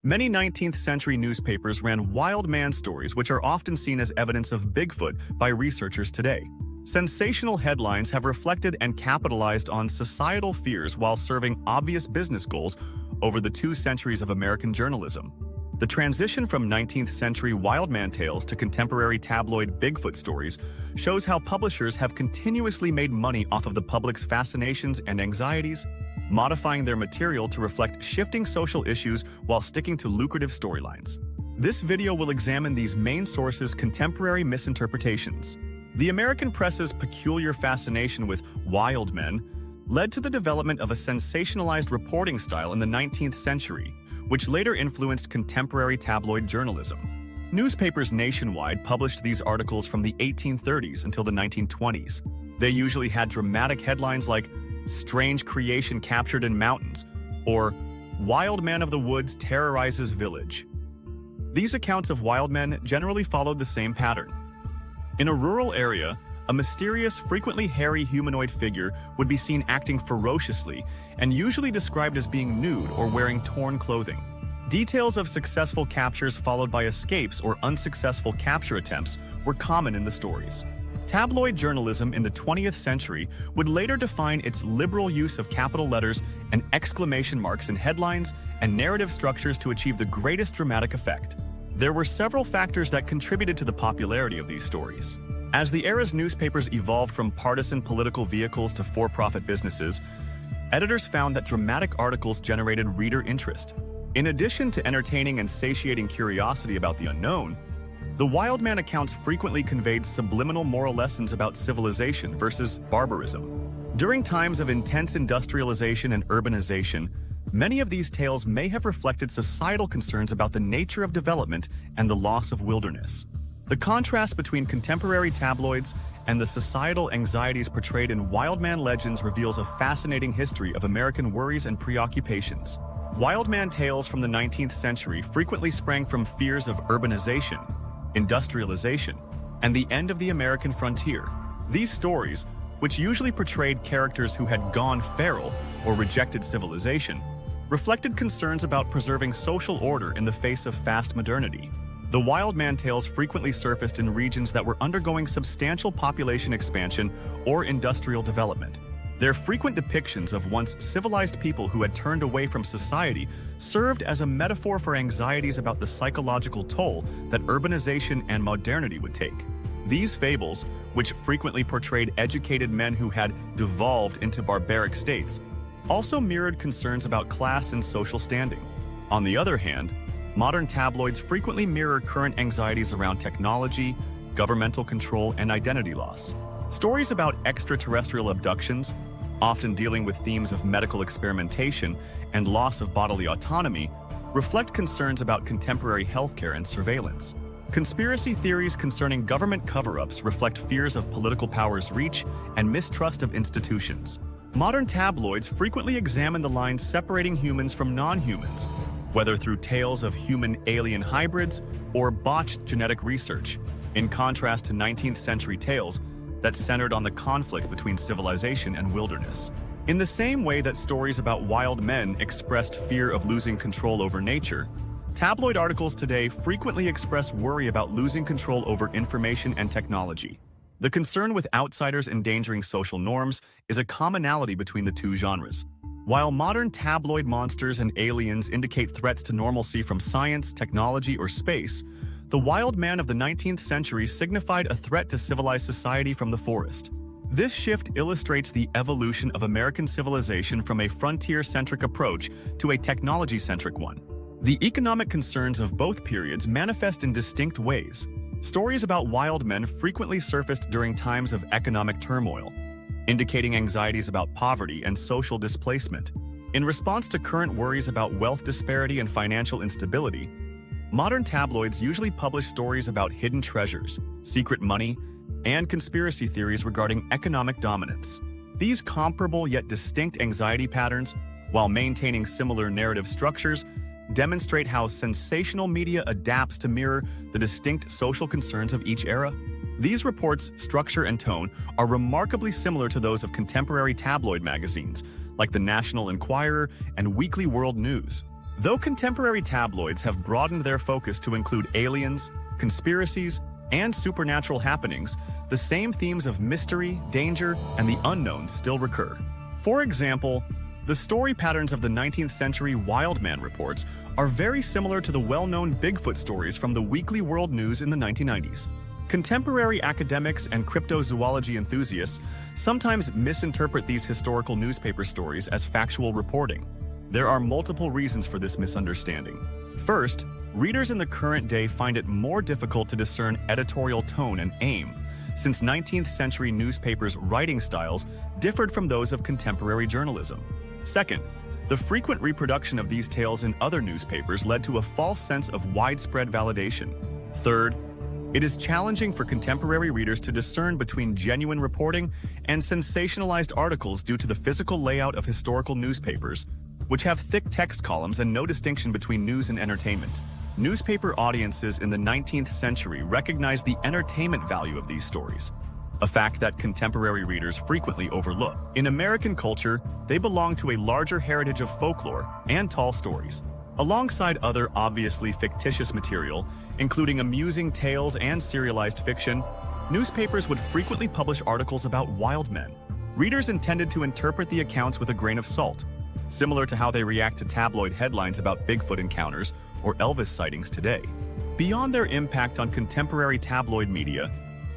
Many 19th century newspapers ran wild man stories which are often seen as evidence of Bigfoot by researchers today. Sensational headlines have reflected and capitalized on societal fears while serving obvious business goals over the 2 centuries of American journalism. The transition from 19th century wildman tales to contemporary tabloid Bigfoot stories shows how publishers have continuously made money off of the public's fascinations and anxieties, modifying their material to reflect shifting social issues while sticking to lucrative storylines. This video will examine these main sources' contemporary misinterpretations. The American press's peculiar fascination with wild men led to the development of a sensationalized reporting style in the 19th century, which later influenced contemporary tabloid journalism. Newspapers nationwide published these articles from the 1830s until the 1920s. They usually had dramatic headlines like "Strange creation captured in mountains" or "Wild man of the woods terrorizes village." These accounts of wild men generally followed the same pattern. In a rural area, a mysterious, frequently hairy humanoid figure would be seen acting ferociously and usually described as being nude or wearing torn clothing. Details of successful captures followed by escapes or unsuccessful capture attempts were common in the stories. Tabloid journalism in the 20th century would later define its liberal use of capital letters and exclamation marks in headlines and narrative structures to achieve the greatest dramatic effect. There were several factors that contributed to the popularity of these stories. As the era's newspapers evolved from partisan political vehicles to for-profit businesses, editors found that dramatic articles generated reader interest. In addition to entertaining and satiating curiosity about the unknown, the wild man accounts frequently conveyed subliminal moral lessons about civilization versus barbarism. During times of intense industrialization and urbanization, many of these tales may have reflected societal concerns about the nature of development and the loss of wilderness. The contrast between contemporary tabloids and the societal anxieties portrayed in wildman legends reveals a fascinating history of American worries and preoccupations. Wildman tales from the 19th century frequently sprang from fears of urbanization, industrialization, and the end of the American frontier. These stories, which usually portrayed characters who had gone feral or rejected civilization, reflected concerns about preserving social order in the face of fast modernity. The wildman tales frequently surfaced in regions that were undergoing substantial population expansion or industrial development. Their frequent depictions of once civilized people who had turned away from society served as a metaphor for anxieties about the psychological toll that urbanization and modernity would take. These fables, which frequently portrayed educated men who had devolved into barbaric states, also mirrored concerns about class and social standing. On the other hand, modern tabloids frequently mirror current anxieties around technology, governmental control, and identity loss. Stories about extraterrestrial abductions, often dealing with themes of medical experimentation and loss of bodily autonomy, reflect concerns about contemporary healthcare and surveillance. Conspiracy theories concerning government cover-ups reflect fears of political power's reach and mistrust of institutions. Modern tabloids frequently examine the lines separating humans from non-humans, whether through tales of human-alien hybrids or botched genetic research, in contrast to 19th century tales that centered on the conflict between civilization and wilderness. In the same way that stories about wild men expressed fear of losing control over nature, tabloid articles today frequently express worry about losing control over information and technology. The concern with outsiders endangering social norms is a commonality between the two genres. While modern tabloid monsters and aliens indicate threats to normalcy from science, technology, or space, the wild man of the 19th century signified a threat to civilized society from the forest. This shift illustrates the evolution of American civilization from a frontier-centric approach to a technology-centric one. The economic concerns of both periods manifest in distinct ways. Stories about wild men frequently surfaced during times of economic turmoil, indicating anxieties about poverty and social displacement. In response to current worries about wealth disparity and financial instability, modern tabloids usually publish stories about hidden treasures, secret money, and conspiracy theories regarding economic dominance. These comparable yet distinct anxiety patterns, while maintaining similar narrative structures, demonstrate how sensational media adapts to mirror the distinct social concerns of each era. These reports' structure and tone are remarkably similar to those of contemporary tabloid magazines, like the National Enquirer and Weekly World News. Though contemporary tabloids have broadened their focus to include aliens, conspiracies, and supernatural happenings, the same themes of mystery, danger, and the unknown still recur. For example, the story patterns of the 19th century Wild Man reports are very similar to the well-known Bigfoot stories from the Weekly World News in the 1990s. Contemporary academics and cryptozoology enthusiasts sometimes misinterpret these historical newspaper stories as factual reporting. There are multiple reasons for this misunderstanding. First, readers in the current day find it more difficult to discern editorial tone and aim, since 19th century newspapers' writing styles differed from those of contemporary journalism. Second, the frequent reproduction of these tales in other newspapers led to a false sense of widespread validation. Third, it is challenging for contemporary readers to discern between genuine reporting and sensationalized articles due to the physical layout of historical newspapers, which have thick text columns and no distinction between news and entertainment. Newspaper audiences in the 19th century recognized the entertainment value of these stories, a fact that contemporary readers frequently overlook. In American culture, they belong to a larger heritage of folklore and tall stories. Alongside other obviously fictitious material, including amusing tales and serialized fiction, newspapers would frequently publish articles about wild men. Readers intended to interpret the accounts with a grain of salt, similar to how they react to tabloid headlines about Bigfoot encounters or Elvis sightings today. Beyond their impact on contemporary tabloid media,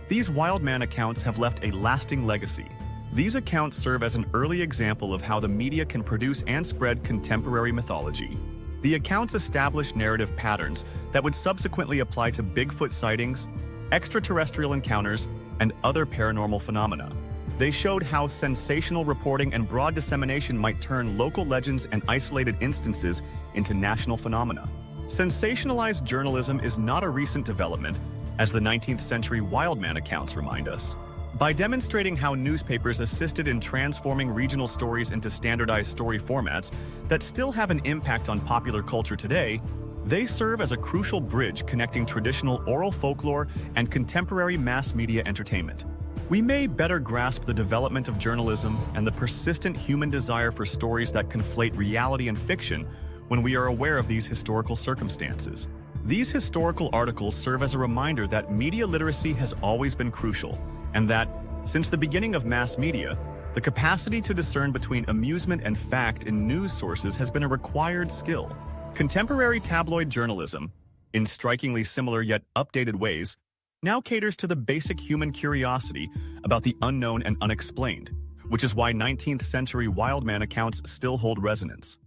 these wild man accounts have left a lasting legacy. These accounts serve as an early example of how the media can produce and spread contemporary mythology. The accounts established narrative patterns that would subsequently apply to Bigfoot sightings, extraterrestrial encounters, and other paranormal phenomena. They showed how sensational reporting and broad dissemination might turn local legends and isolated instances into national phenomena. Sensationalized journalism is not a recent development, as the 19th century Wild Man accounts remind us. By demonstrating how newspapers assisted in transforming regional stories into standardized story formats that still have an impact on popular culture today, they serve as a crucial bridge connecting traditional oral folklore and contemporary mass media entertainment. We may better grasp the development of journalism and the persistent human desire for stories that conflate reality and fiction when we are aware of these historical circumstances. These historical articles serve as a reminder that media literacy has always been crucial, and that, since the beginning of mass media, the capacity to discern between amusement and fact in news sources has been a required skill. Contemporary tabloid journalism, in strikingly similar yet updated ways, now caters to the basic human curiosity about the unknown and unexplained, which is why 19th century Wild Man accounts still hold resonance.